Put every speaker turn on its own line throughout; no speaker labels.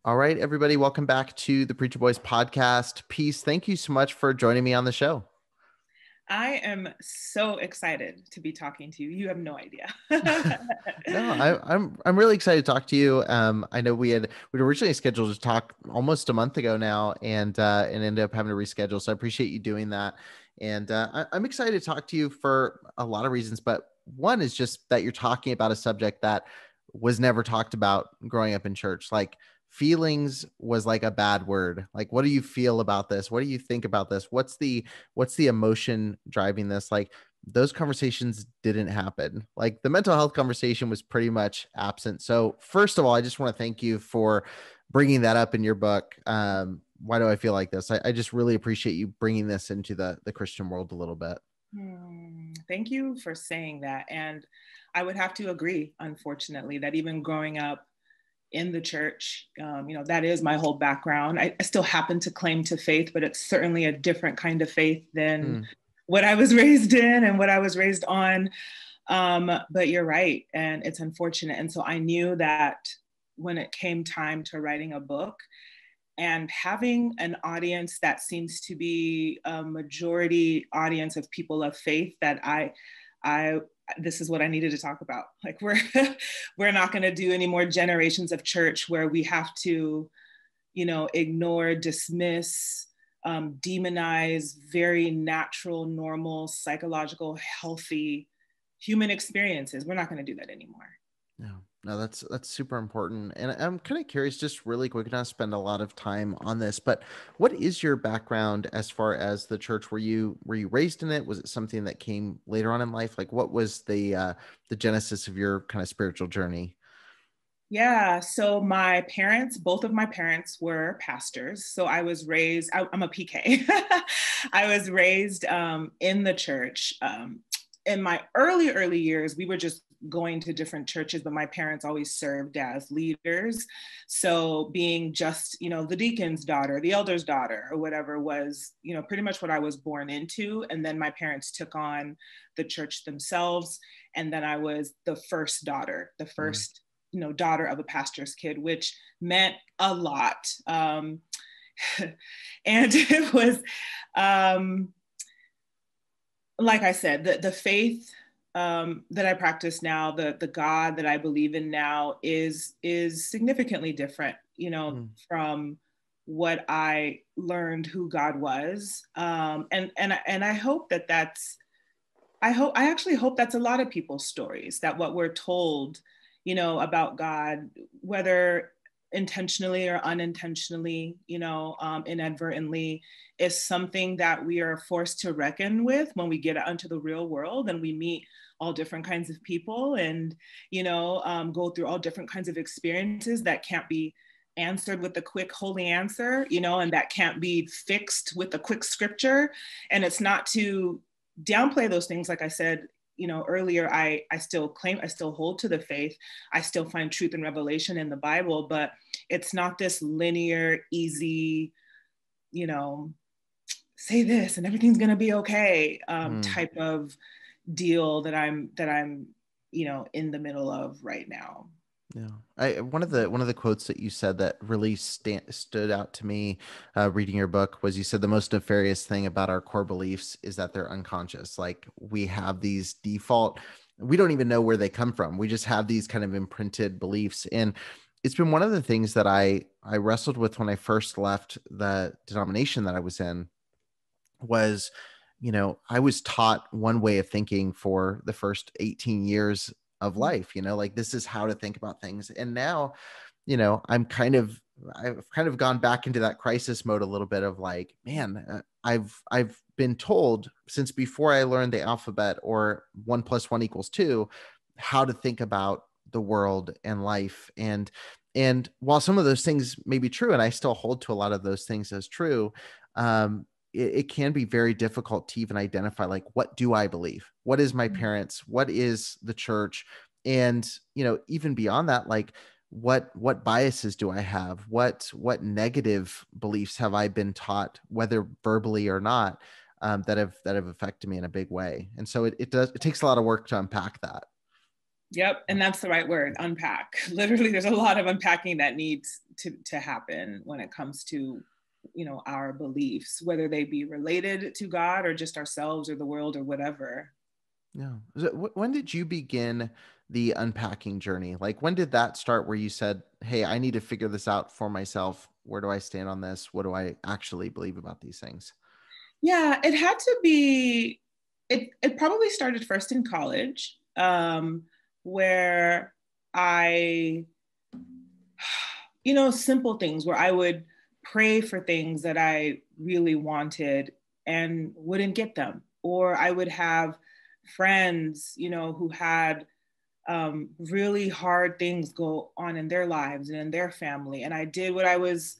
All right, everybody, welcome back to the Preacher Boys podcast. Peace. Thank you so much for joining me on the show.
I am so excited to be talking to you. You have no idea.
No, I'm really excited to talk to you. I know we'd originally scheduled to talk almost a month ago now, and ended up having to reschedule. So I appreciate you doing that. And I'm excited to talk to you for a lot of reasons, but one is just that you're talking about a subject that was never talked about growing up in church. Like feelings was like a bad word. Like, what do you feel about this? What do you think about this? What's the emotion driving this? Like those conversations didn't happen. Like the mental health conversation was pretty much absent. So first of all, I just want to thank you for bringing that up in your book. Why do I feel like this? I just really appreciate you bringing this into the Christian world a little bit.
Thank you for saying that. And I would have to agree, unfortunately, that even growing up in the church, that is my whole background. I still happen to claim to faith, but it's certainly a different kind of faith than
Hmm.
what I was raised in and what I was raised on. But you're right. And it's unfortunate. And so I knew that when it came time to writing a book, and having an audience that seems to be a majority audience of people of faith, that I this is what I needed to talk about. Like we're not going to do any more generations of church where we have to, ignore, dismiss, demonize very natural, normal, psychological, healthy human experiences. We're not going to do that anymore.
No, that's super important. And I'm kind of curious, just really quick, not spend a lot of time on this, but what is your background as far as the church? Were you raised in it? Was it something that came later on in life? Like what was the genesis of your kind of spiritual journey?
Yeah, so my parents, both of my parents were pastors. So I was raised, I'm a PK. I was raised in the church. In my early years, we were just going to different churches, but my parents always served as leaders. So being just, the deacon's daughter, the elder's daughter, or whatever was, pretty much what I was born into. And then my parents took on the church themselves. And then I was the first daughter, the
Mm.
first daughter of a pastor's kid, which meant a lot. And it was, like I said, the faith that I practice now, the God that I believe in now is significantly different,
Mm.
from what I learned who God was. And I hope that's I actually hope that's a lot of people's stories, that what we're told, about God, whether intentionally or unintentionally, inadvertently, is something that we are forced to reckon with when we get out into the real world and we meet all different kinds of people and, go through all different kinds of experiences that can't be answered with a quick holy answer, and that can't be fixed with a quick scripture. And it's not to downplay those things. Like I said, earlier, I still hold to the faith. I still find truth and revelation in the Bible, but it's not this linear, easy, you know, say this and everything's going to be okay,
Mm.
type of deal that I'm in the middle of right now.
Yeah. One of the quotes that you said that really stood out to me, reading your book, was you said the most nefarious thing about our core beliefs is that they're unconscious. Like we have these default, we don't even know where they come from. We just have these kind of imprinted beliefs. And it's been one of the things that I wrestled with when I first left the denomination that I was in was, I was taught one way of thinking for the first 18 years of life, like this is how to think about things. And now, I've kind of gone back into that crisis mode a little bit of like, man, I've been told since before I learned the alphabet or 1 + 1 = 2, how to think about the world and life. And while some of those things may be true, and I still hold to a lot of those things as true, it can be very difficult to even identify, like, what do I believe? What is my parents? What is the church? And, even beyond that, like, what biases do I have? What negative beliefs have I been taught, whether verbally or not, that have affected me in a big way? And so it takes a lot of work to unpack that.
Yep. And that's the right word, unpack. Literally, there's a lot of unpacking that needs to happen when it comes to, our beliefs, whether they be related to God or just ourselves or the world or whatever.
Yeah. When did you begin the unpacking journey? Like, when did that start where you said, hey, I need to figure this out for myself? Where do I stand on this? What do I actually believe about these things?
Yeah, it had to be, it probably started first in college, where I, simple things where I would pray for things that I really wanted and wouldn't get them. Or I would have friends, who had really hard things go on in their lives and in their family. And I did what I was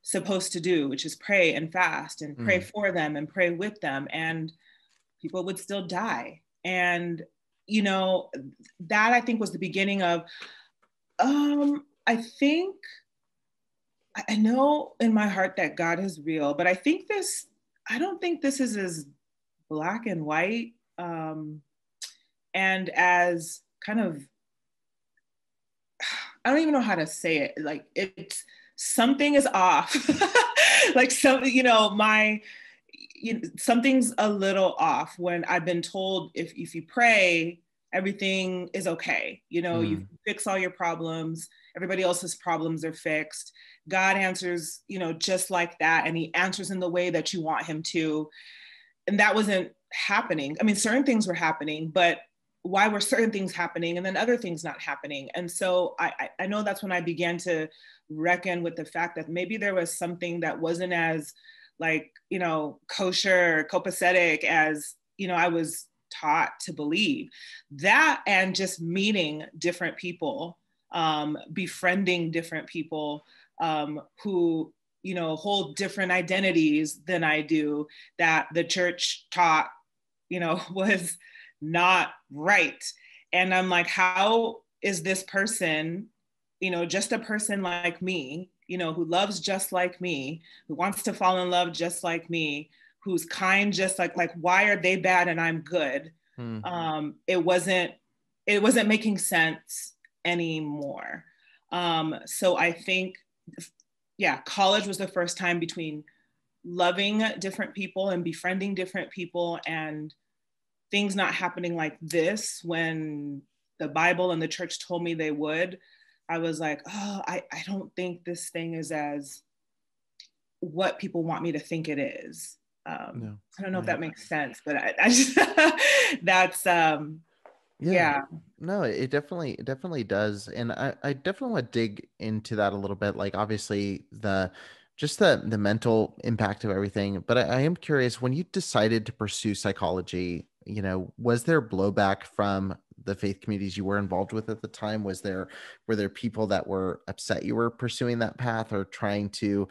supposed to do, which is pray and fast and pray for them and pray with them. And people would still die. And, that I think was the beginning of, I think, I know in my heart that God is real, but I don't think this is as black and white, and as kind of, I don't even know how to say it. Like it's something is off. Like something's a little off when I've been told if you pray, everything is okay. You fix all your problems. Everybody else's problems are fixed. God answers, just like that. And he answers in the way that you want him to. And that wasn't happening. I mean, certain things were happening, but why were certain things happening and then other things not happening? And so I know that's when I began to reckon with the fact that maybe there was something that wasn't as like, kosher, copacetic as, I was taught to believe. That and just meeting different people, befriending different people who, hold different identities than I do, that the church taught, was not right. And I'm like, how is this person, just a person like me, who loves just like me, who wants to fall in love just like me, who's kind just like why are they bad and I'm good? It wasn't making sense anymore. So I think, yeah, college was the first time between loving different people and befriending different people and things not happening like this when the Bible and the church told me they would. I was like, oh, I don't think this thing is as what people want me to think it is. No, I don't know if that makes sense, but I just, that's, yeah.
No, it definitely does. And I definitely want to dig into that a little bit. Like obviously the mental impact of everything. But I am curious, when you decided to pursue psychology, was there blowback from the faith communities you were involved with at the time? Were there people that were upset you were pursuing that path or trying to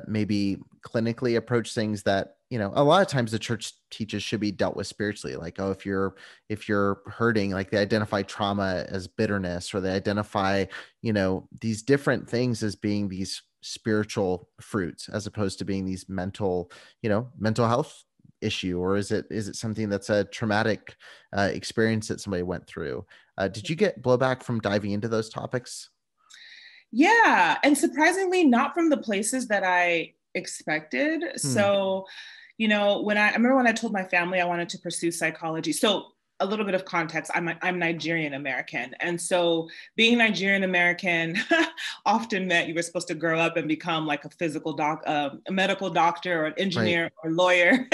maybe clinically approach things that, a lot of times the church teaches should be dealt with spiritually? Like, oh, if you're hurting, like they identify trauma as bitterness, or they identify, these different things as being these spiritual fruits as opposed to being these mental health issue. Or is it something that's a traumatic experience that somebody went through? Did you get blowback from diving into those topics?
Yeah, and surprisingly not from the places that I expected. So, I remember when I told my family I wanted to pursue psychology. So a little bit of context, I'm Nigerian American. And so being Nigerian American often meant you were supposed to grow up and become like a medical doctor or an engineer, right, or lawyer,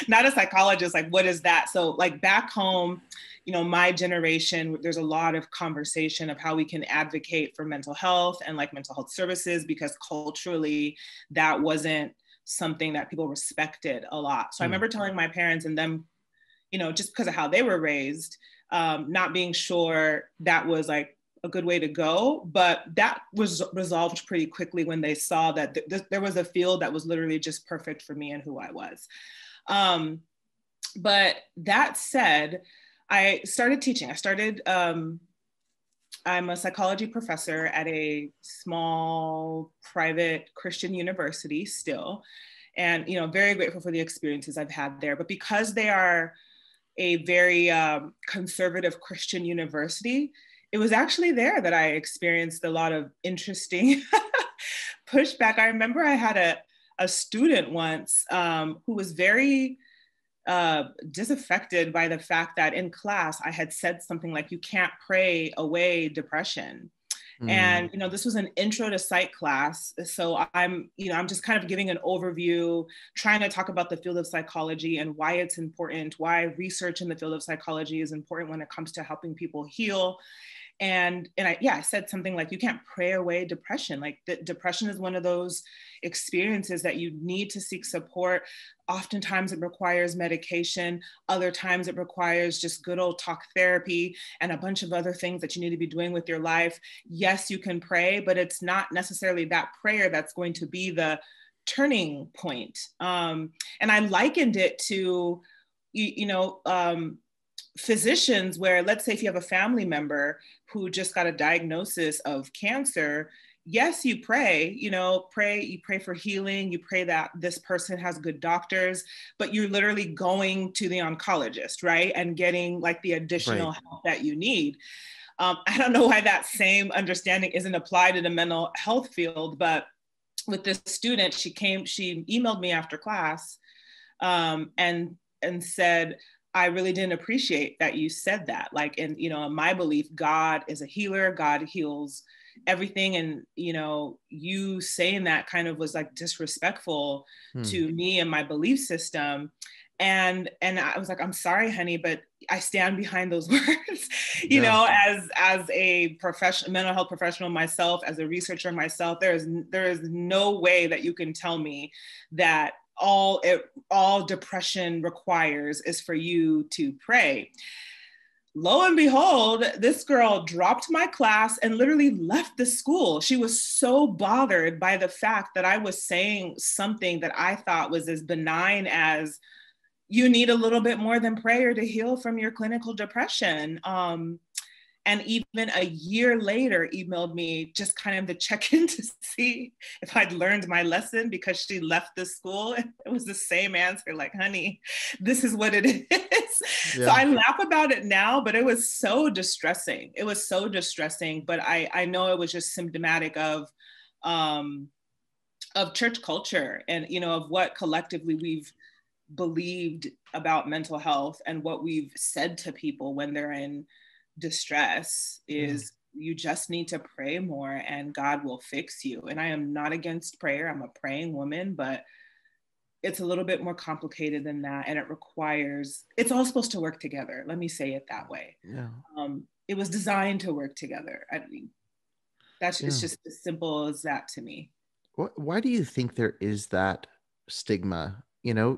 not a psychologist. Like, what is that? So like back home, my generation, there's a lot of conversation of how we can advocate for mental health and like mental health services, because culturally that wasn't something that people respected a lot. So I remember telling my parents and them, just because of how they were raised, not being sure that was like a good way to go. But that was resolved pretty quickly when they saw that there was a field that was literally just perfect for me and who I was. But that said, I started teaching. I'm a psychology professor at a small private Christian university still. And, very grateful for the experiences I've had there. But because they are a very conservative Christian university, it was actually there that I experienced a lot of interesting pushback. I remember I had a student once who was very disaffected by the fact that in class I had said something like, "You can't pray away depression." And, this was an intro to psych class. So I'm just kind of giving an overview, trying to talk about the field of psychology and why it's important, why research in the field of psychology is important when it comes to helping people heal. And I said something like, you can't pray away depression. Like depression is one of those experiences that you need to seek support. Oftentimes it requires medication. Other times it requires just good old talk therapy and a bunch of other things that you need to be doing with your life. Yes, you can pray, but it's not necessarily that prayer that's going to be the turning point. And I likened it to, physicians, where let's say if you have a family member who just got a diagnosis of cancer, yes, you pray, you pray for healing, you pray that this person has good doctors, but you're literally going to the oncologist, right? And getting like the additional help that you need. I don't know why that same understanding isn't applied in the mental health field, but with this student, she emailed me after class and said, "I really didn't appreciate that you said that. Like, in my belief, God is a healer. God heals everything. And, you saying that kind of was like disrespectful to me and my belief system." And I was like, "I'm sorry, honey, but I stand behind those words." As a professional, mental health professional myself, as a researcher myself, there is no way that you can tell me that all depression requires is for you to pray. Lo and behold, this girl dropped my class and literally left the school. She was so bothered by the fact that I was saying something that I thought was as benign as, you need a little bit more than prayer to heal from your clinical depression. And even a year later, emailed me just kind of to check in to see if I'd learned my lesson, because she left the school. And it was the same answer, like, "Honey, this is what it is." Yeah. So I laugh about it now, but it was so distressing. It was so distressing, but I know it was just symptomatic of church culture and, of what collectively we've believed about mental health, and what we've said to people when they're in distress is, you just need to pray more and God will fix you. And I am not against prayer. I'm a praying woman, but it's a little bit more complicated than that. And it's all supposed to work together. Let me say it that way.
Yeah.
It was designed to work together. I mean, it's just as simple as that to me.
Why do you think there is that stigma?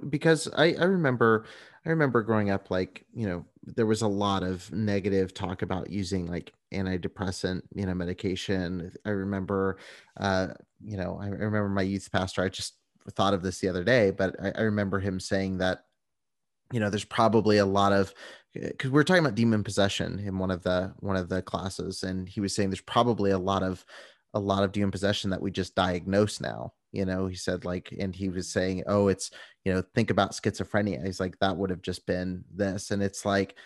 Because I remember growing up, like, there was a lot of negative talk about using like antidepressant, medication. I remember, I remember my youth pastor, I just thought of this the other day, but I remember him saying that, there's probably a lot of, because we were talking about demon possession in one of the classes, and he was saying there's probably a lot of demon possession that we just diagnose now. He said, like, and he was saying, "Oh, it's, think about schizophrenia." He's like, that would have just been this. And it's like,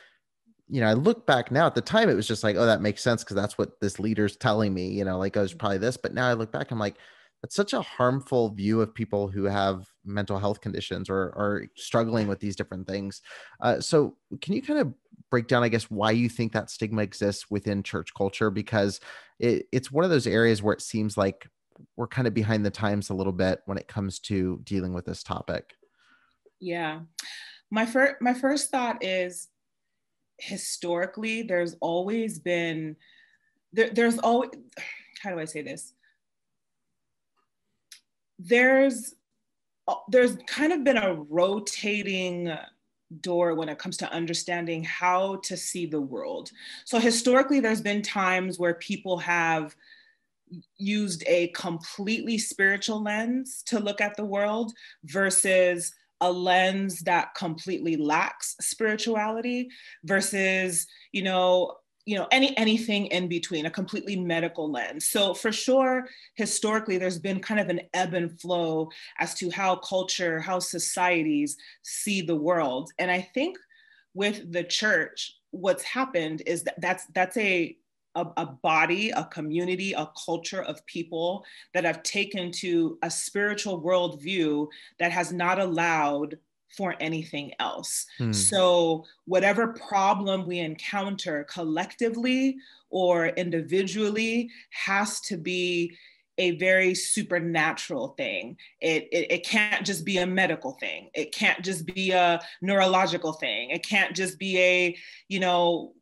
I look back now, at the time, it was just like, oh, that makes sense, because that's what this leader's telling me, like, oh, it's probably this. But now I look back, I'm like, that's such a harmful view of people who have mental health conditions or are struggling with these different things. So can you kind of break down, I guess, why you think that stigma exists within church culture? Because it's one of those areas where it seems like we're kind of behind the times a little bit when it comes to dealing with this topic.
Yeah. My first thought is, historically, there's always been, there's always, how do I say this? There's kind of been a rotating door when it comes to understanding how to see the world. So historically, there's been times where people have used a completely spiritual lens to look at the world versus a lens that completely lacks spirituality, versus, anything in between, a completely medical lens. So for sure, historically, there's been kind of an ebb and flow as to how culture, how societies see the world. And I think with the church, what's happened is that that's a body, a community, a culture of people that have taken to a spiritual worldview that has not allowed for anything else. So whatever problem we encounter collectively or individually has to be a very supernatural thing. It can't just be a medical thing. It can't just be a neurological thing. It can't just be a,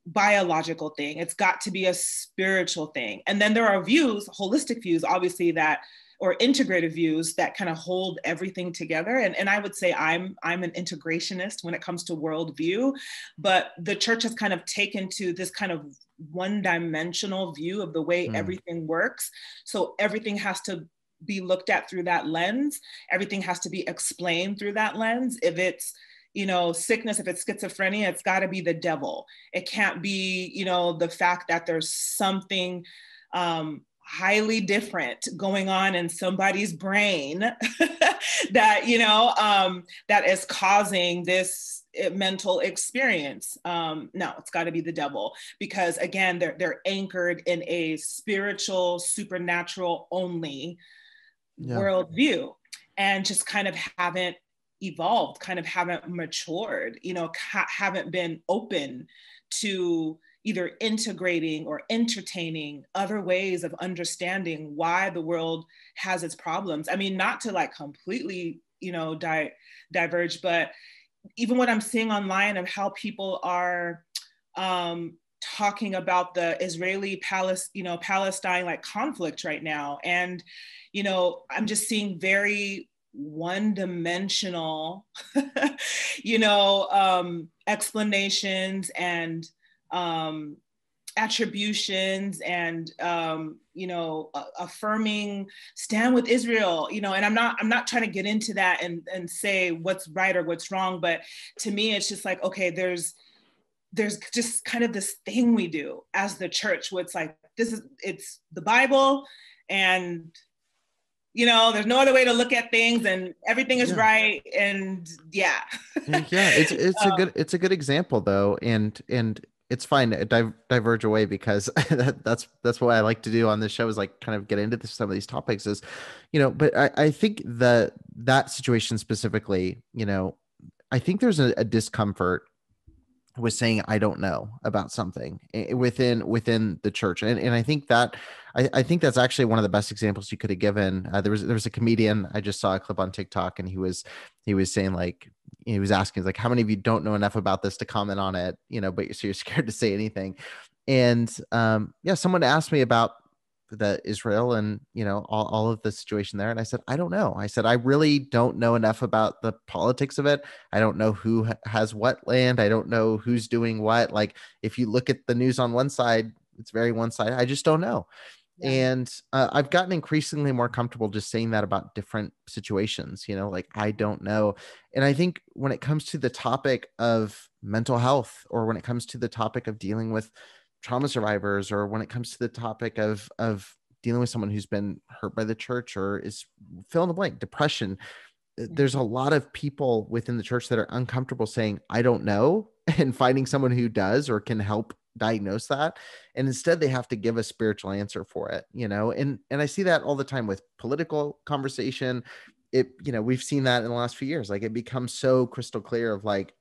biological thing. It's got to be a spiritual thing. And then there are views, holistic views, obviously, that, or integrative views that kind of hold everything together. And I would say I'm an integrationist when it comes to worldview, but the church has kind of taken to this kind of one-dimensional view of the way everything works. So everything has to be looked at through that lens. Everything has to be explained through that lens. If it's, sickness, if it's schizophrenia, it's got to be the devil. It can't be, the fact that there's something highly different going on in somebody's brain that, that is causing this mental experience. No, it's got to be the devil, because again, they're anchored in a spiritual, supernatural only worldview, and just kind of haven't evolved, kind of haven't matured, haven't been open to either integrating or entertaining other ways of understanding why the world has its problems. I mean, not to like completely, diverge, but even what I'm seeing online of how people are talking about the Israeli-Palestine like conflict right now. And, I'm just seeing very one-dimensional, explanations and attributions and affirming stand with Israel, and I'm not trying to get into that and say what's right or what's wrong, but to me it's just like, okay, there's just kind of this thing we do as the church where it's like, it's the Bible, and there's no other way to look at things, and everything is right. And
it's a good example though. And it's fine to diverge away, because that's what I like to do on this show, is like kind of get into some of these topics is, but I think that situation specifically, I think there's a discomfort with saying I don't know about something within the church, and I think that I think that's actually one of the best examples you could have given. There was a comedian, I just saw a clip on TikTok, and he was saying, like, he was asking, like, how many of you don't know enough about this to comment on it, but you're scared to say anything. And someone asked me about the Israel and, all of the situation there. And I said, I don't know. I said, I really don't know enough about the politics of it. I don't know who has what land. I don't know who's doing what. Like, if you look at the news on one side, it's very one side. I just don't know. Yeah. And I've gotten increasingly more comfortable just saying that about different situations, like, I don't know. And I think when it comes to the topic of mental health, or when it comes to the topic of dealing with trauma survivors, or when it comes to the topic of dealing with someone who's been hurt by the church, or is fill in the blank, depression, there's a lot of people within the church that are uncomfortable saying, I don't know, and finding someone who does or can help diagnose that. And instead they have to give a spiritual answer for it, and I see that all the time with political conversation. We've seen that in the last few years. Like, it becomes so crystal clear of like,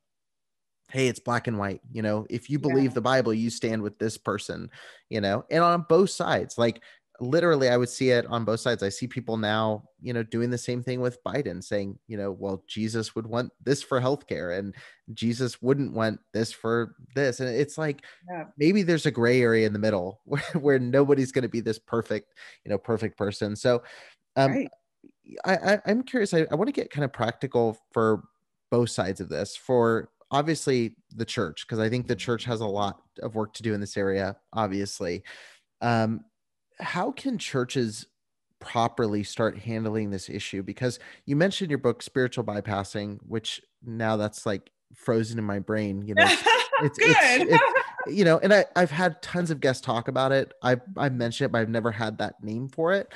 hey, it's black and white, if you believe the Bible, you stand with this person, and on both sides, like, literally, I would see it on both sides. I see people now, doing the same thing with Biden, saying, well, Jesus would want this for healthcare, and Jesus wouldn't want this for this. And it's like, maybe there's a gray area in the middle where nobody's going to be this perfect person. So right. I'm curious. I want to get kind of practical for both sides of this, for obviously the church, because I think the church has a lot of work to do in this area, obviously. How can churches properly start handling this issue? Because you mentioned your book, Spiritual Bypassing, which now that's like frozen in my brain, it's and I've had tons of guests talk about it. I've mentioned it, but I've never had that name for it.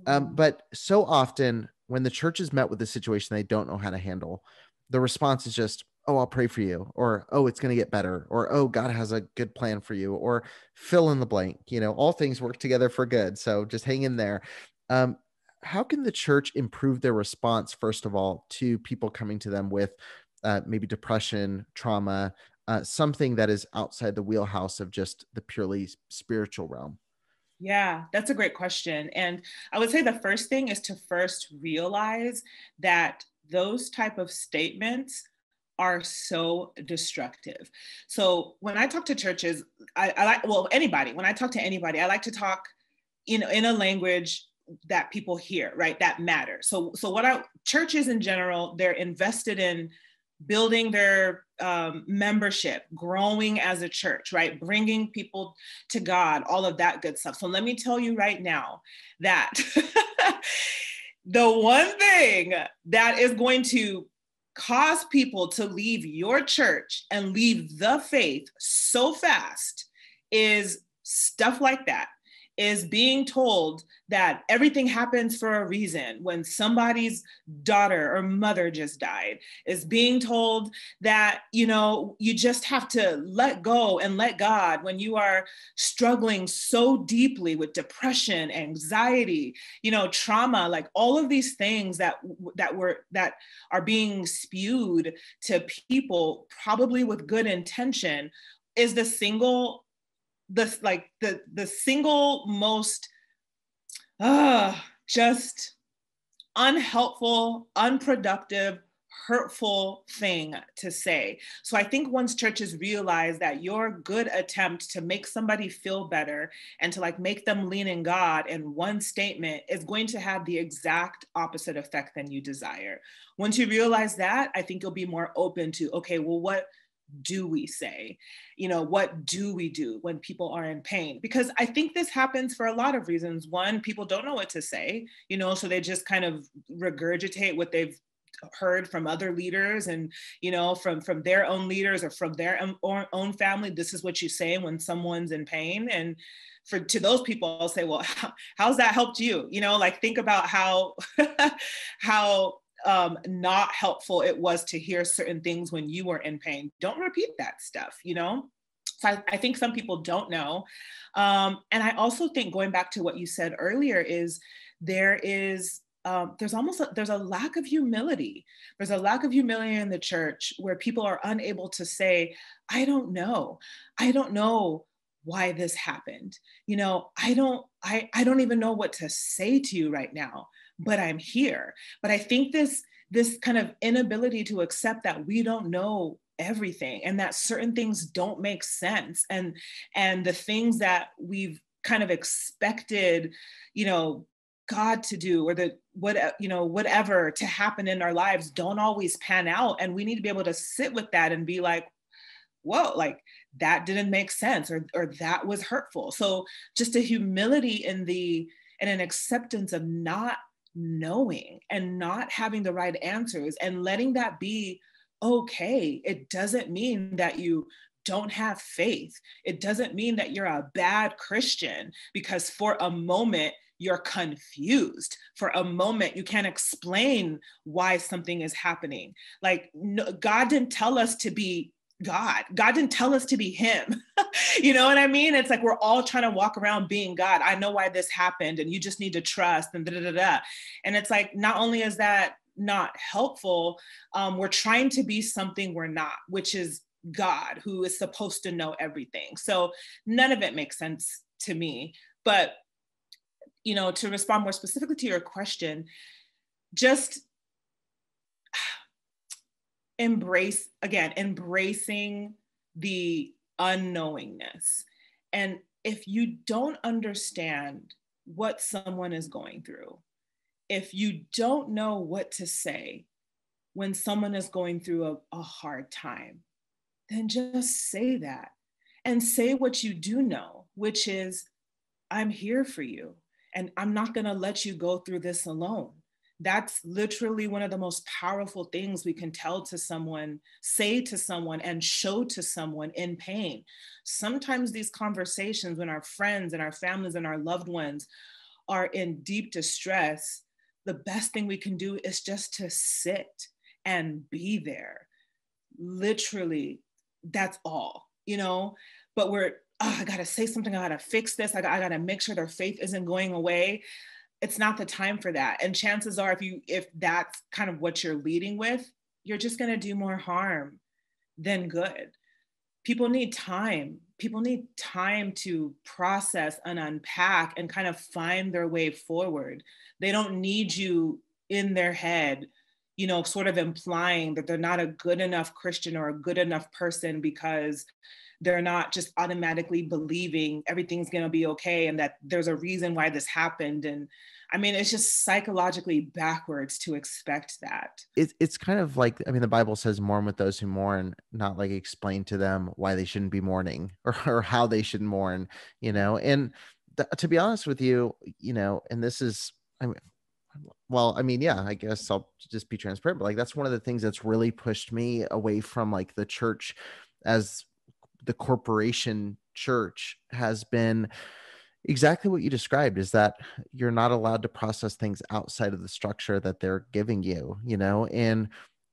But so often when the church is met with a situation they don't know how to handle, the response is just, oh, I'll pray for you, or oh, it's going to get better, or oh, God has a good plan for you, or fill in the blank. All things work together for good. So just hang in there. Um, how can the church improve their response, first of all, to people coming to them with maybe depression, trauma, something that is outside the wheelhouse of just the purely spiritual realm?
Yeah, that's a great question. And I would say the first thing is to first realize that those type of statements are so destructive. So when I talk to churches, I like, well, anybody, when I talk to anybody, I like to talk in a language that people hear, right? That matters. So churches in general, they're invested in building their membership, growing as a church, right? Bringing people to God, all of that good stuff. So let me tell you right now that the one thing that is going to cause people to leave your church and leave the faith so fast is stuff like that, is being told that everything happens for a reason when somebody's daughter or mother just died, is being told that, you just have to let go and let God when you are struggling so deeply with depression, anxiety, trauma, like all of these things that are being spewed to people, probably with good intention, is the single most just unhelpful, unproductive, hurtful thing to say. So I think once churches realize that your good attempt to make somebody feel better and to make them lean in God in one statement is going to have the exact opposite effect than you desire. Once you realize that, I think you'll be more open to, okay, well, what do we say? What do we do when people are in pain? Because I think this happens for a lot of reasons. One, people don't know what to say, so they just kind of regurgitate what they've heard from other leaders and, from their own leaders or from their own family. This is what you say when someone's in pain. And to those people, I'll say, well, how's that helped you? Think about how, not helpful it was to hear certain things when you were in pain. Don't repeat that stuff, So I think some people don't know. And I also think, going back to what you said earlier, is there's a lack of humility. There's a lack of humility in the church where people are unable to say, I don't know why this happened. I don't even know what to say to you right now, but I'm here. But I think this kind of inability to accept that we don't know everything and that certain things don't make sense, and the things that we've kind of expected, God to do, or whatever to happen in our lives, don't always pan out. And we need to be able to sit with that and be like, whoa, that didn't make sense, or that was hurtful. So just a humility and an acceptance of not knowing and not having the right answers, and letting that be okay. It doesn't mean that you don't have faith. It doesn't mean that you're a bad Christian because for a moment you're confused. For a moment you can't explain why something is happening. No, God didn't tell us to be God. God didn't tell us to be him. You know what I mean? It's we're all trying to walk around being God. I know why this happened and you just need to trust and da da da da. And it's not only is that not helpful, we're trying to be something we're not, which is God, who is supposed to know everything. So none of it makes sense to me. But, to respond more specifically to your question, just embracing the unknowingness. And if you don't understand what someone is going through, if you don't know what to say when someone is going through a hard time, then just say that, and say what you do know, which is, I'm here for you and I'm not going to let you go through this alone. That's literally one of the most powerful things we can tell to someone, say to someone, and show to someone in pain. Sometimes these conversations, when our friends and our families and our loved ones are in deep distress, the best thing we can do is just to sit and be there. literally, that's all, you know, but we're, oh, I gotta say something, I gotta fix this, I gotta make sure their faith isn't going away. It's not the time for that. And chances are, if that's kind of what you're leading with, you're just gonna do more harm than good. People need time. People need time to process and unpack and kind of find their way forward. They don't need you in their head, you know, sort of implying that they're not a good enough Christian or a good enough person because they're not just automatically believing everything's going to be okay and that there's a reason why this happened. And I mean, it's just psychologically backwards to expect that.
It's kind of like, I mean, the Bible says mourn with those who mourn, not like explain to them why they shouldn't be mourning or how they should mourn, you know? And to be honest with you, you know, and this is, I mean, well, I mean, yeah, I guess I'll just be transparent, but like, that's one of the things that's really pushed me away from like the church as the corporation church, has been exactly what you described, is that you're not allowed to process things outside of the structure that they're giving you, you know? And,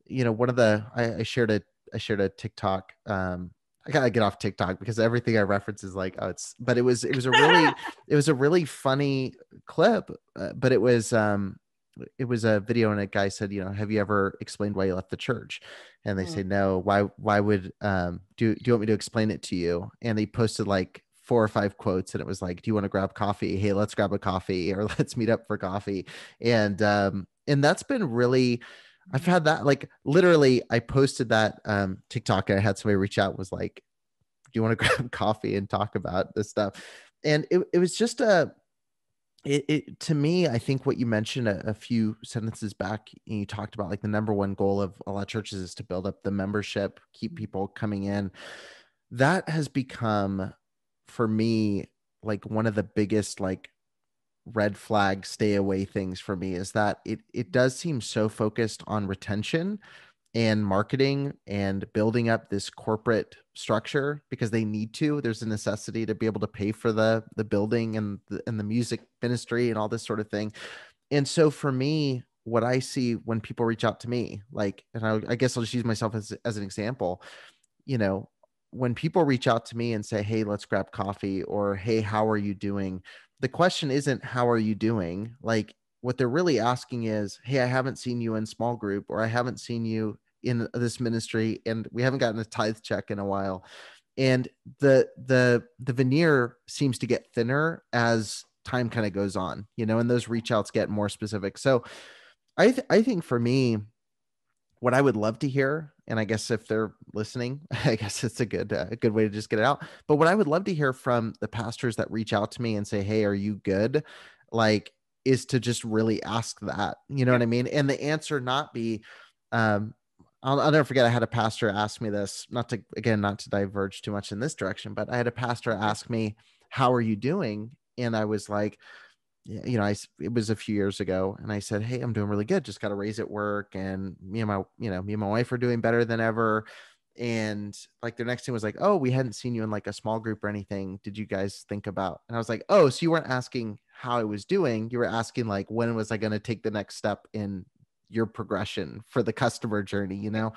you know, one of the, I shared a TikTok, I gotta get off TikTok because everything I reference is like, oh, but it was a really funny clip, but it was a video and a guy said, you know, have you ever explained why you left the church? And they say, no. Why would, do you want me to explain it to you? And they posted like 4 or 5 quotes, and it was like, do you want to grab coffee? Hey, let's grab a coffee, or let's meet up for coffee. And that's been really, I've had that, like, literally I posted that TikTok, and I had somebody reach out, was like, do you want to grab coffee and talk about this stuff? And it was just to me, I think what you mentioned a few sentences back, you talked about like the number one goal of a lot of churches is to build up the membership, keep people coming in. That has become, for me, like one of the biggest like red flag stay away things for me, is that it does seem so focused on retention and marketing and building up this corporate structure because they need to. There's a necessity to be able to pay for the building and the music ministry and all this sort of thing. And so for me, what I see when people reach out to me, like, and I guess I'll just use myself as an example, you know, when people reach out to me and say, hey, let's grab coffee, or hey, how are you doing? The question isn't how are you doing? Like, what they're really asking is, hey, I haven't seen you in small group, or I haven't seen you in this ministry, and we haven't gotten a tithe check in a while. And the veneer seems to get thinner as time kind of goes on, you know, and those reach outs get more specific. So I think for me, what I would love to hear, and I guess if they're listening, I guess it's a good way to just get it out. But what I would love to hear from the pastors that reach out to me and say, hey, are you good? Like, is to just really ask that, you know what I mean? And the answer not be, I'll never forget, I had a pastor ask me this, not to diverge too much in this direction, but I had a pastor ask me, how are you doing? And I was like, you know, it was a few years ago, and I said, hey, I'm doing really good. Just got a raise at work, and me and my wife are doing better than ever. And like the next thing was like, oh, we hadn't seen you in like a small group or anything. Did you guys think about? And I was like, oh, so you weren't asking how I was doing. You were asking like, when was I going to take the next step in your progression for the customer journey, you know?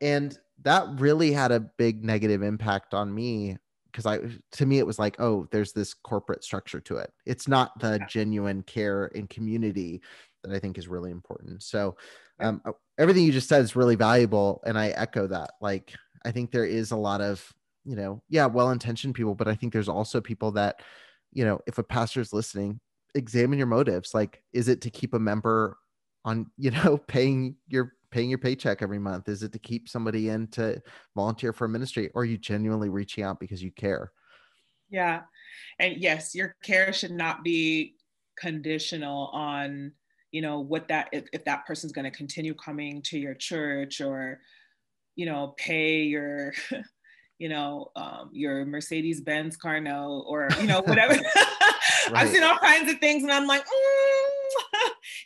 And that really had a big negative impact on me, because to me, it was like, oh, there's this corporate structure to it. It's not the genuine care and community that I think is really important. So everything you just said is really valuable. And I echo that. Like, I think there is a lot of, you know, well-intentioned people, but I think there's also people that, you know, if a pastor is listening, examine your motives. Like, is it to keep a member on, you know, paying your paycheck every month? Is it to keep somebody in to volunteer for a ministry? Or are you genuinely reaching out because you care?
Yeah. And yes, your care should not be conditional on, you know, what that, if that person's going to continue coming to your church, or, you know, pay your, you know, your Mercedes-Benz car note, or, you know, whatever. Right. I've seen all kinds of things, and I'm like,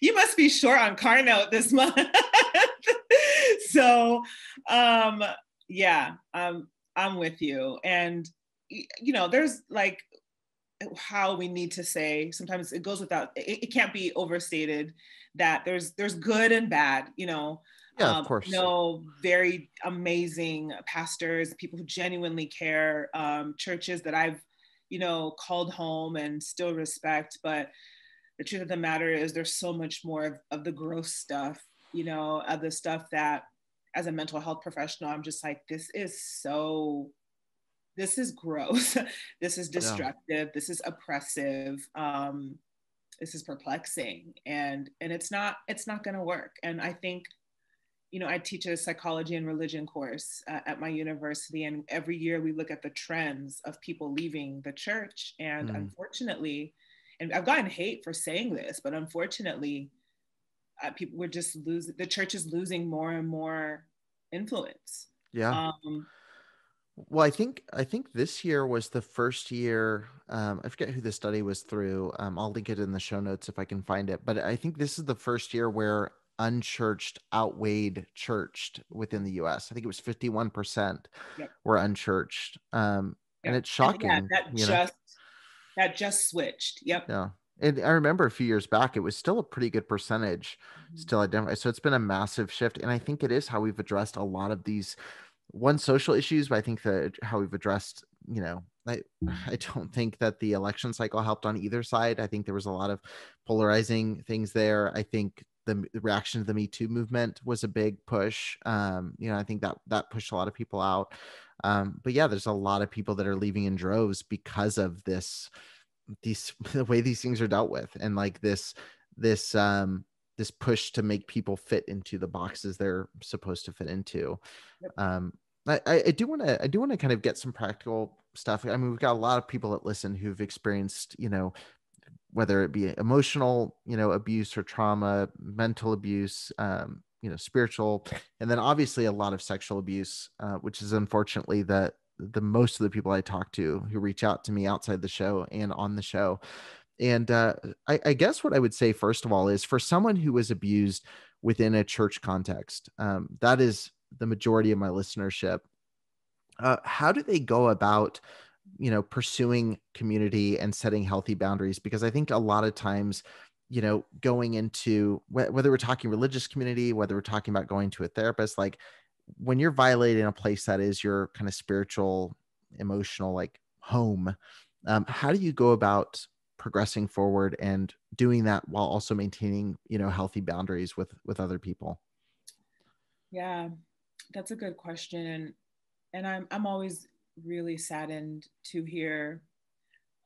you must be short on car note this month. So, yeah, I'm with you. And, you know, there's like how we need to say, sometimes it goes without, it can't be overstated that there's good and bad, you know.
Yeah, of course.
Very amazing pastors, people who genuinely care, churches that I've, you know, called home and still respect. But the truth of the matter is there's so much more of the gross stuff, you know, of the stuff that as a mental health professional, I'm just like, this is gross. This is
Yeah.
destructive. This is oppressive. This is perplexing, and it's not going to work. And I think, you know, I teach a psychology and religion course at my university, and every year we look at the trends of people leaving the church. And
Mm.
unfortunately, and I've gotten hate for saying this, but unfortunately, people we're just losing. The church is losing more and more influence.
Yeah.
Um,
Well, I think this year was the first year. I forget who the study was through. I'll link it in the show notes if I can find it. But I think this is the first year where unchurched outweighed churched within the U.S. I think it was 51%
yep,
were unchurched, and
yep,
it's
and yeah,
shocking. You know,
that just switched. Yep.
yeah. And I remember a few years back, it was still a pretty good percentage
Mhm.
still identified. So it's been a massive shift, and I think it is how we've addressed a lot of these one social issues, but I think that how we've addressed, you know, I don't think that the election cycle helped on either side. I think there was a lot of polarizing things there. I think the reaction to the Me Too movement was a big push. You know, I think that that pushed a lot of people out. But yeah, there's a lot of people that are leaving in droves because of these the way these things are dealt with, and like this this push to make people fit into the boxes they're supposed to fit into.
Yep.
um I do want to kind of get some practical stuff. I mean, we've got a lot of people that listen who've experienced, you know, whether it be emotional, you know, abuse or trauma, mental abuse, you know, spiritual, and then obviously a lot of sexual abuse, which is unfortunately the most of the people I talk to who reach out to me outside the show and on the show. And I guess what I would say, first of all, is for someone who was abused within a church context, that is the majority of my listenership. How do they go about, you know, pursuing community and setting healthy boundaries? Because I think a lot of times, you know, going into whether we're talking religious community, whether we're talking about going to a therapist, like when you're violating a place that is your kind of spiritual, emotional, like home, how do you go about progressing forward and doing that while also maintaining, you know, healthy boundaries with other people?
Yeah, that's a good question, and I'm always really saddened to hear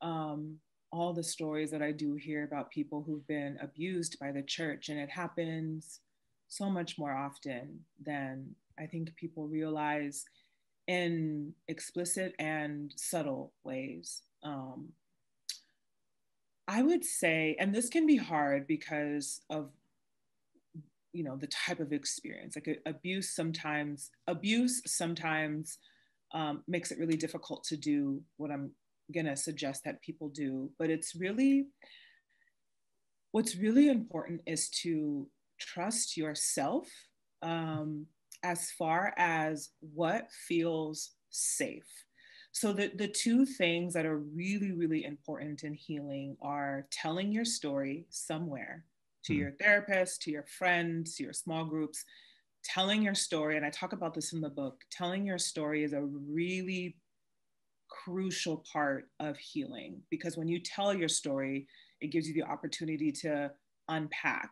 um, all the stories that I do hear about people who've been abused by the church, and it happens so much more often than I think people realize in explicit and subtle ways. I would say, and this can be hard because of, you know, the type of experience. Like abuse sometimes makes it really difficult to do what I'm gonna suggest that people do. But it's really, what's really important is to trust yourself, um, as far as what feels safe. So the two things that are really, really important in healing are telling your story somewhere, to
Hmm.
your therapist, to your friends, to your small groups. Telling your story, and I talk about this in the book, telling your story is a really crucial part of healing, because when you tell your story, it gives you the opportunity to unpack.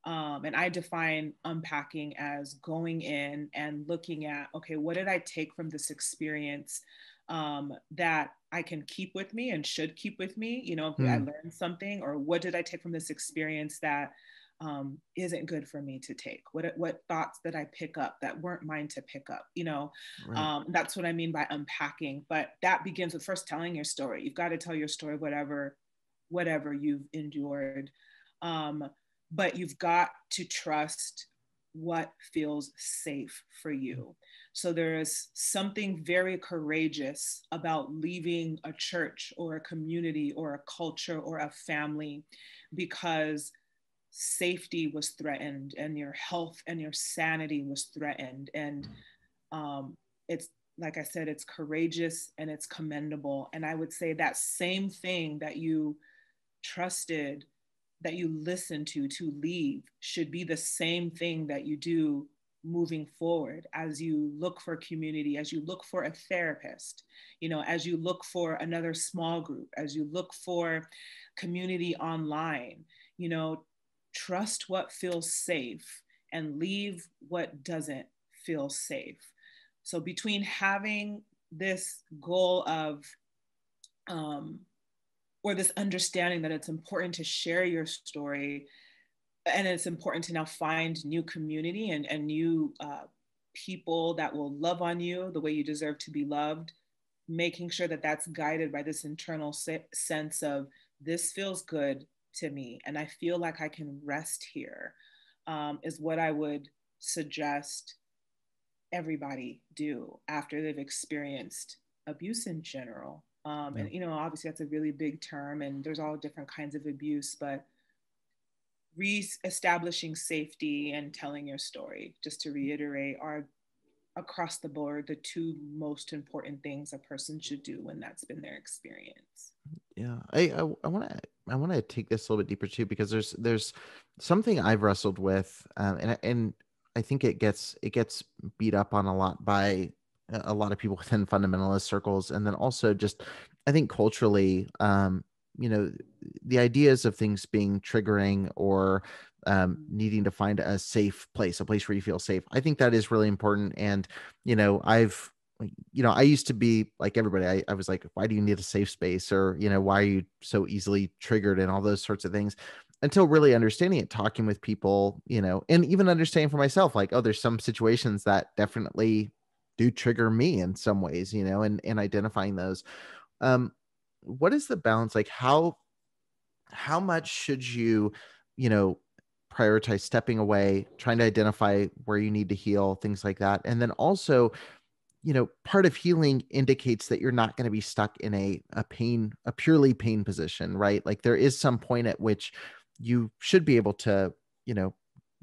And I define unpacking as going in and looking at, okay, what did I take from this experience, that I can keep with me and should keep with me? You know, if I
Hmm.
learned something, or what did I take from this experience that isn't good for me to take? What thoughts did I pick up that weren't mine to pick up? You know,
Right.
that's what I mean by unpacking. But that begins with first telling your story. You've got to tell your story, whatever you've endured. Um, but you've got to trust what feels safe for you. So there is something very courageous about leaving a church or a community or a culture or a family because safety was threatened and your health and your sanity was threatened. And it's, like I said, it's courageous and it's commendable. And I would say that same thing that you trusted that you listen to leave should be the same thing that you do moving forward, as you look for community, as you look for a therapist, you know, as you look for another small group, as you look for community online, you know, trust what feels safe and leave what doesn't feel safe. So between having this goal of or this understanding that it's important to share your story, and it's important to now find new community and new people that will love on you the way you deserve to be loved, making sure that that's guided by this internal sense of, this feels good to me and I feel like I can rest here, is what I would suggest everybody do after they've experienced abuse in general. And, you know, obviously that's a really big term and there's all different kinds of abuse, but re-establishing safety and telling your story, just to reiterate, are across the board the two most important things a person should do when that's been their experience.
Yeah, I want to take this a little bit deeper too, because there's something I've wrestled with, and I think it gets beat up on a lot by a lot of people within fundamentalist circles, and then also just I think culturally, you know, the ideas of things being triggering or needing to find a safe place, a place where you feel safe. I think that is really important, and you know, I used to be like everybody. I was like, why do you need a safe space? Or, you know, why are you so easily triggered and all those sorts of things, until really understanding it, talking with people, you know, and even understanding for myself, like, oh, there's some situations that definitely do trigger me in some ways, you know, and identifying those. Um, what is the balance? Like how much should you, you know, prioritize stepping away, trying to identify where you need to heal, things like that. And then also, you know, part of healing indicates that you're not going to be stuck in a purely pain position, right? Like there is some point at which you should be able to, you know,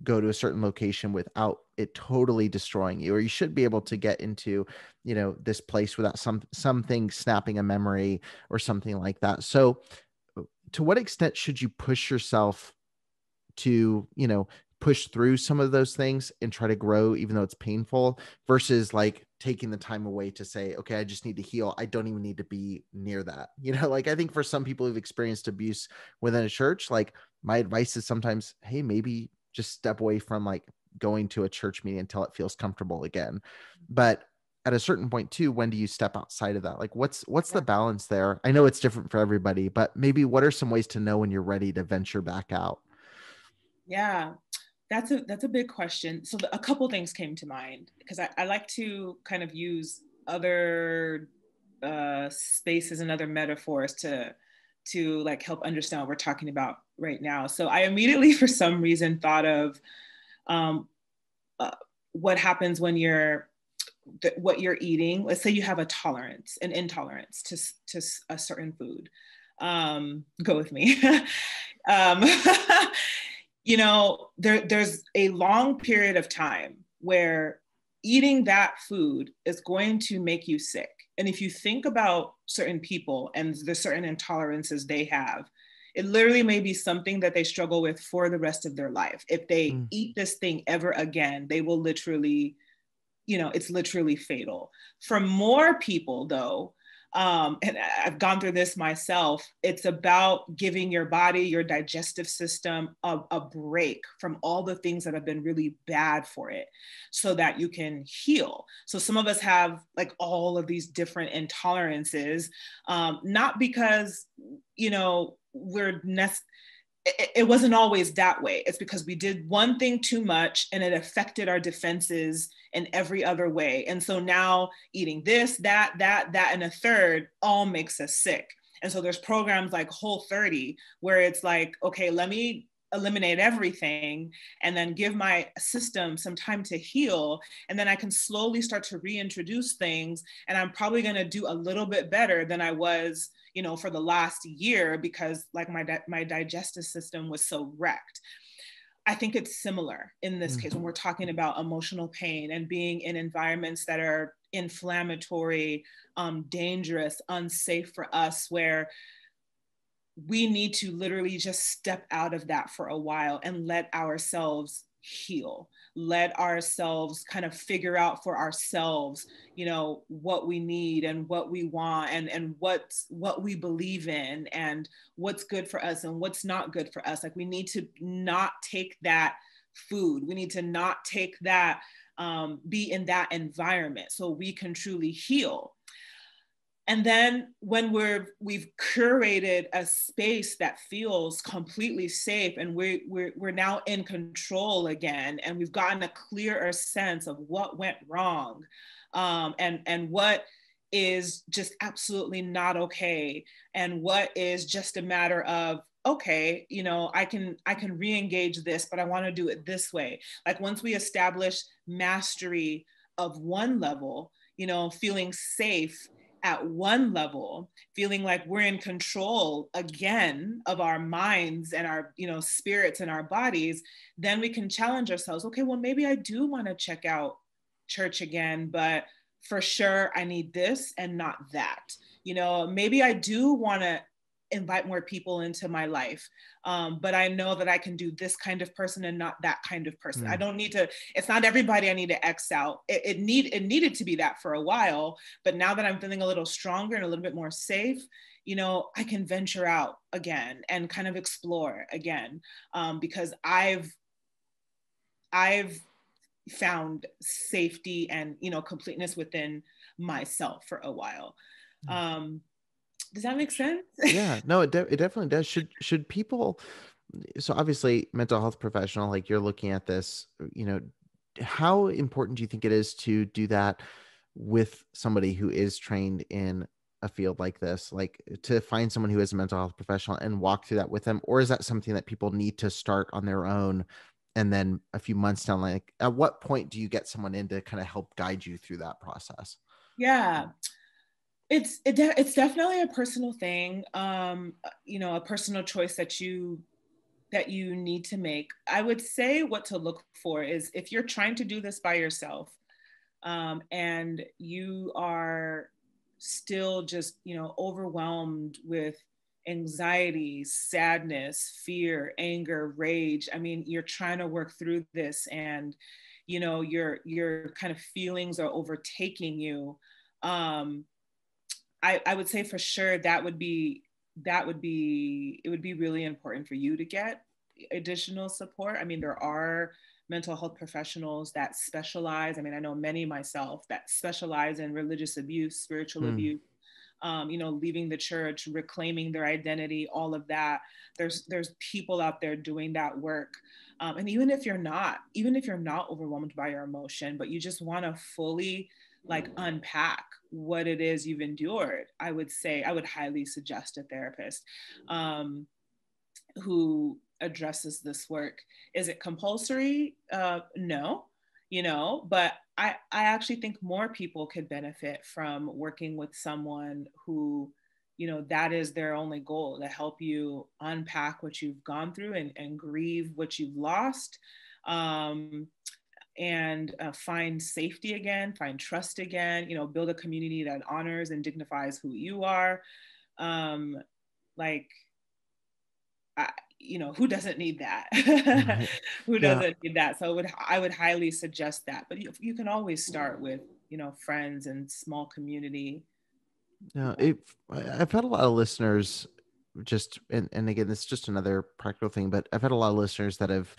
go to a certain location without it totally destroying you, or you should be able to get into, you know, this place without something snapping a memory or something like that. So to what extent should you push yourself to, you know, push through some of those things and try to grow even though it's painful, versus like taking the time away to say, okay, I just need to heal, I don't even need to be near that, you know? Like I think for some people who've experienced abuse within a church, like my advice is sometimes, hey, maybe just step away from like going to a church meeting until it feels comfortable again. But at a certain point too, when do you step outside of that? Like what's the balance there? I know it's different for everybody, but maybe what are some ways to know when you're ready to venture back out?
Yeah, that's a big question. So a couple things came to mind, because I like to kind of use other spaces and other metaphors to like help understand what we're talking about right now. So I immediately, for some reason, thought of um, what happens when what you're eating. Let's say you have a tolerance, an intolerance to a certain food. Go with me. um, you know, there's a long period of time where eating that food is going to make you sick. And if you think about certain people and the certain intolerances they have, it literally may be something that they struggle with for the rest of their life. If they eat this thing ever again, they will literally, you know, it's literally fatal. For more people, though, and I've gone through this myself, it's about giving your body, your digestive system, a break from all the things that have been really bad for it so that you can heal. So some of us have like all of these different intolerances, not because, you know, it wasn't always that way. It's because we did one thing too much and it affected our defenses in every other way. And so now eating this, that, and a third all makes us sick. And so there's programs like Whole30 where it's like, okay, let me eliminate everything and then give my system some time to heal. And then I can slowly start to reintroduce things. And I'm probably going to do a little bit better than I was, you know, for the last year, because like my digestive system was so wrecked. I think it's similar in this case when we're talking about emotional pain and being in environments that are inflammatory, dangerous, unsafe for us, where we need to literally just step out of that for a while and let ourselves heal, let ourselves kind of figure out for ourselves, you know, what we need and what we want, and what we believe in, and what's good for us and what's not good for us. Like, we need to not take that food, we need to not take that, be in that environment so we can truly heal. And then when we've curated a space that feels completely safe, and we're now in control again, and we've gotten a clearer sense of what went wrong, and what is just absolutely not okay, and what is just a matter of, okay, you know, I can re-engage this, but I want to do it this way. Like, once we establish mastery of one level, you know, feeling safe at one level, feeling like we're in control again of our minds and our, you know, spirits and our bodies, then we can challenge ourselves. Okay, well, maybe I do want to check out church again, but for sure I need this and not that. You know, maybe I do want to invite more people into my life, but I know that I can do this kind of person and not that kind of person. I don't need to, it's not everybody I need to X out. It needed to be that for a while, but now that I'm feeling a little stronger and a little bit more safe, you know, I can venture out again and kind of explore again, because I've found safety and, you know, completeness within myself for a while. Does that make sense?
Yeah, no, it definitely does. Should people, so obviously mental health professional, like you're looking at this, you know, how important do you think it is to do that with somebody who is trained in a field like this, like to find someone who is a mental health professional and walk through that with them? Or is that something that people need to start on their own? And then a few months down, like at what point do you get someone in to kind of help guide you through that process?
Yeah. It's definitely a personal thing, you know, a personal choice that you need to make. I would say what to look for is, if you're trying to do this by yourself, and you are still just, you know, overwhelmed with anxiety, sadness, fear, anger, rage. I mean, you're trying to work through this, and, you know, your kind of feelings are overtaking you. Um, I would say for sure that would be it would be really important for you to get additional support. I mean, there are mental health professionals that specialize. I mean, I know many myself that specialize in religious abuse, spiritual abuse, you know, leaving the church, reclaiming their identity, all of that. There's people out there doing that work. And even if you're not overwhelmed by your emotion, but you just want to fully like unpack what it is you've endured, I would say I would highly suggest a therapist, who addresses this work. Is it compulsory? No, you know, but I actually think more people could benefit from working with someone who, you know, that is their only goal, to help you unpack what you've gone through, and grieve what you've lost. And find safety again, find trust again, you know, build a community that honors and dignifies who you are. Like, you know, who doesn't need that?
Right.
Who
Yeah.
doesn't need that? So I would highly suggest that. But you can always start with, you know, friends and small community.
Yeah. I've had a lot of listeners just, and again, this is just another practical thing, but I've had a lot of listeners that have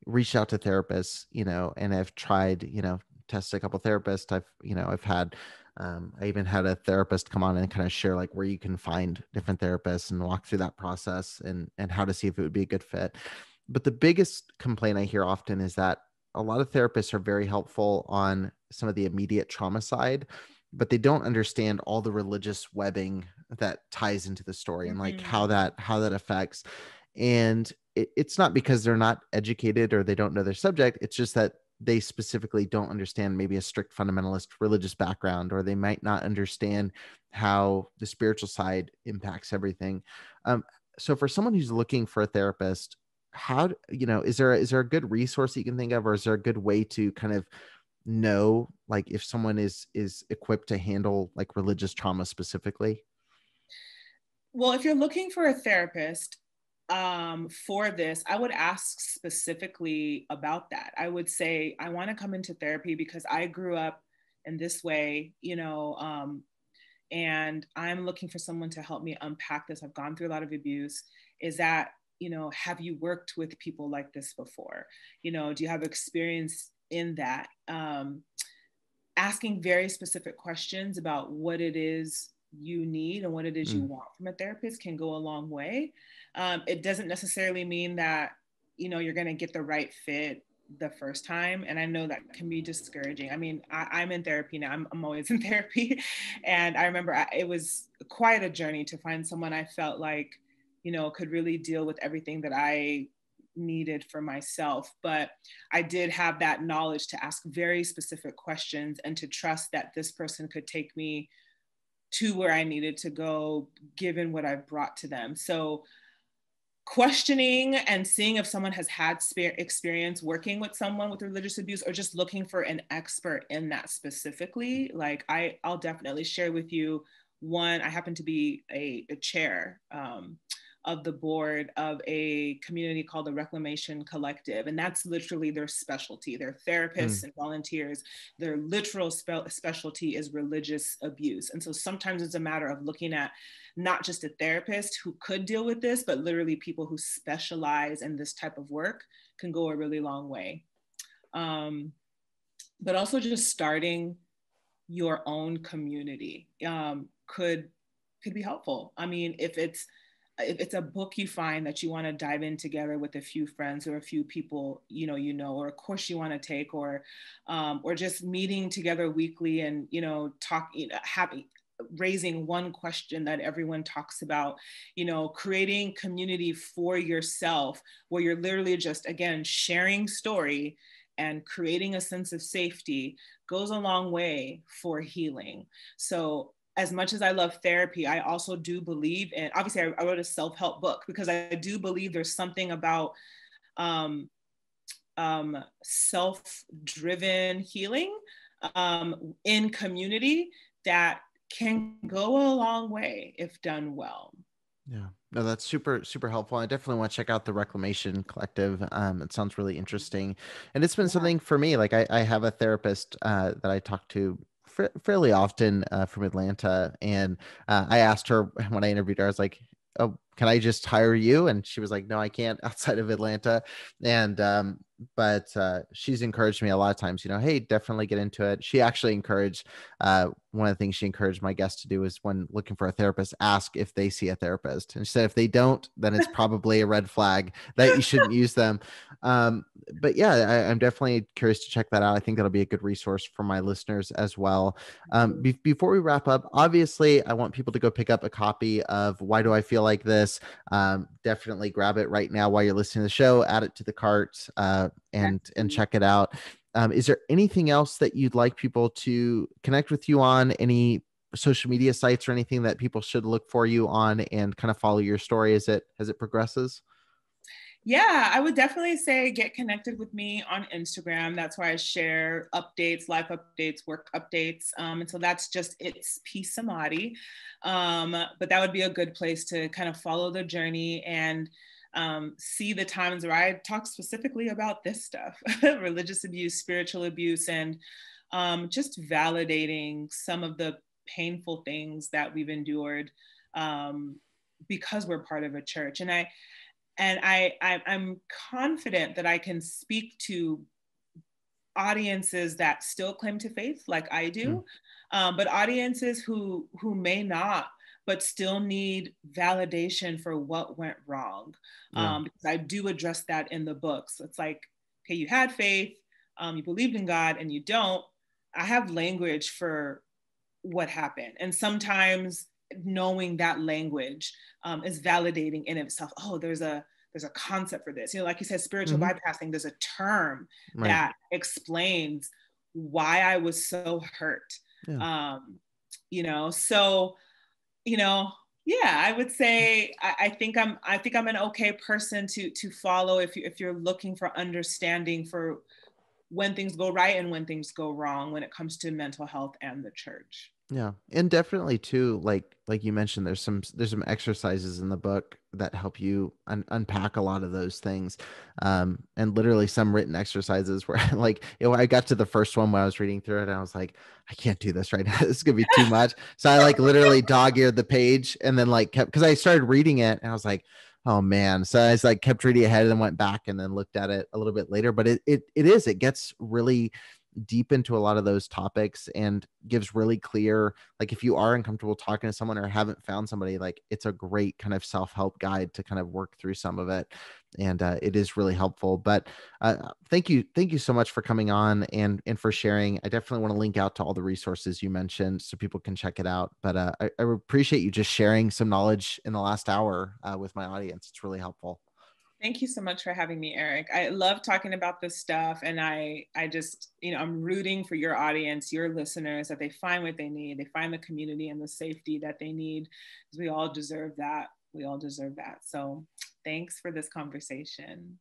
reached out to therapists, you know, and have tried, you know, tested a couple therapists. I've had, I even had a therapist come on and kind of share like where you can find different therapists and walk through that process, and how to see if it would be a good fit. But the biggest complaint I hear often is that a lot of therapists are very helpful on some of the immediate trauma side, but they don't understand all the religious webbing that ties into the story, and like how
Mm-hmm.
that affects. And it's not because they're not educated or they don't know their subject. It's just that they specifically don't understand maybe a strict fundamentalist religious background, or they might not understand how the spiritual side impacts everything. So for someone who's looking for a therapist, you know, is there a good resource that you can think of, or is there a good way to kind of know like if someone is equipped to handle like religious trauma specifically?
Well, if you're looking for a therapist for this, I would ask specifically about that. I would say, I want to come into therapy because I grew up in this way, and I'm looking for someone to help me unpack this. I've gone through a lot of abuse. Is that, have you worked with people like this before? Do you have experience in that? Asking very specific questions about what it is you need and what it is you want from a therapist can go a long way. It doesn't necessarily mean that, you're going to get the right fit the first time. And I know that can be discouraging. I mean, I'm in therapy now. I'm always in therapy. And I remember it was quite a journey to find someone I felt like, could really deal with everything that I needed for myself. But I did have that knowledge to ask very specific questions and to trust that this person could take me to where I needed to go, given what I've brought to them. So questioning and seeing if someone has had experience working with someone with religious abuse, or just looking for an expert in that specifically. Like I'll definitely share with you one. I happen to be a chair of the board of a community called the Reclamation Collective. And that's literally their specialty. They're therapists and volunteers. Their literal specialty is religious abuse. And so sometimes it's a matter of looking at not just a therapist who could deal with this, but literally people who specialize in this type of work can go a really long way. But also just starting your own community could be helpful. I mean, if it's a book you find that you want to dive in together with a few friends or a few people, or a course you want to take, or just meeting together weekly and, raising one question that everyone talks about, creating community for yourself where you're literally just, again, sharing story and creating a sense of safety goes a long way for healing. So as much as I love therapy, I also do believe in, obviously I wrote a self-help book because I do believe there's something about self-driven healing in community that can go a long way if done well.
Yeah, no, that's super, super helpful. I definitely want to check out the Reclamation Collective. It sounds really interesting. And it's been something for me, like I have a therapist that I talk to fairly often from Atlanta. And I asked her when I interviewed her, I was like, oh, can I just hire you? And she was like, no, I can't outside of Atlanta. And, but she's encouraged me a lot of times, hey, definitely get into it. She actually encouraged, one of the things she encouraged my guests to do is when looking for a therapist, ask if they see a therapist. And she said, if they don't, then it's probably a red flag that you shouldn't use them. But yeah, I'm definitely curious to check that out. I think that'll be a good resource for my listeners as well. Before we wrap up, obviously, I want people to go pick up a copy of Why Do I Feel Like This? Definitely grab it right now while you're listening to the show, add it to the cart, and check it out. Is there anything else that you'd like people to connect with you on? Any social media sites or anything that people should look for you on and kind of follow your story as it progresses?
Yeah, I would definitely say get connected with me on Instagram. That's where I share updates, life updates, work updates. And so that's just, it's Peace Samadhi. But that would be a good place to kind of follow the journey and see the times where I talk specifically about this stuff, religious abuse, spiritual abuse, and just validating some of the painful things that we've endured because we're part of a church. And I'm confident that I can speak to audiences that still claim to faith like I do, but audiences who may not, but still need validation for what went wrong. Because I do address that in the book. So it's like, okay, you had faith, you believed in God, and you don't. I have language for what happened. And sometimes knowing that language is validating in itself. Oh, there's a concept for this. Like you said, spiritual bypassing, there's a term that explains why I was so hurt. So, yeah, I would say I think I'm an okay person to follow if you're looking for understanding for when things go right and when things go wrong when it comes to mental health and the church.
Yeah. And definitely too, like you mentioned, there's some exercises in the book that help you unpack a lot of those things. And literally some written exercises where like, I got to the first one when I was reading through it and I was like, I can't do this right now. This is gonna be too much. So I like literally dog-eared the page and then like kept, because I started reading it and I was like, oh man. So I just like kept reading ahead and went back and then looked at it a little bit later. But it gets really deep into a lot of those topics and gives really clear, like if you are uncomfortable talking to someone or haven't found somebody, like it's a great kind of self-help guide to kind of work through some of it. And it is really helpful. But thank you so much for coming on and for sharing. I definitely want to link out to all the resources you mentioned so people can check it out. But I appreciate you just sharing some knowledge in the last hour with my audience. It's really helpful.
Thank you so much for having me, Eric. I love talking about this stuff, and I just, I'm rooting for your audience, your listeners, that they find what they need, they find the community and the safety that they need, because we all deserve that. We all deserve that. So thanks for this conversation.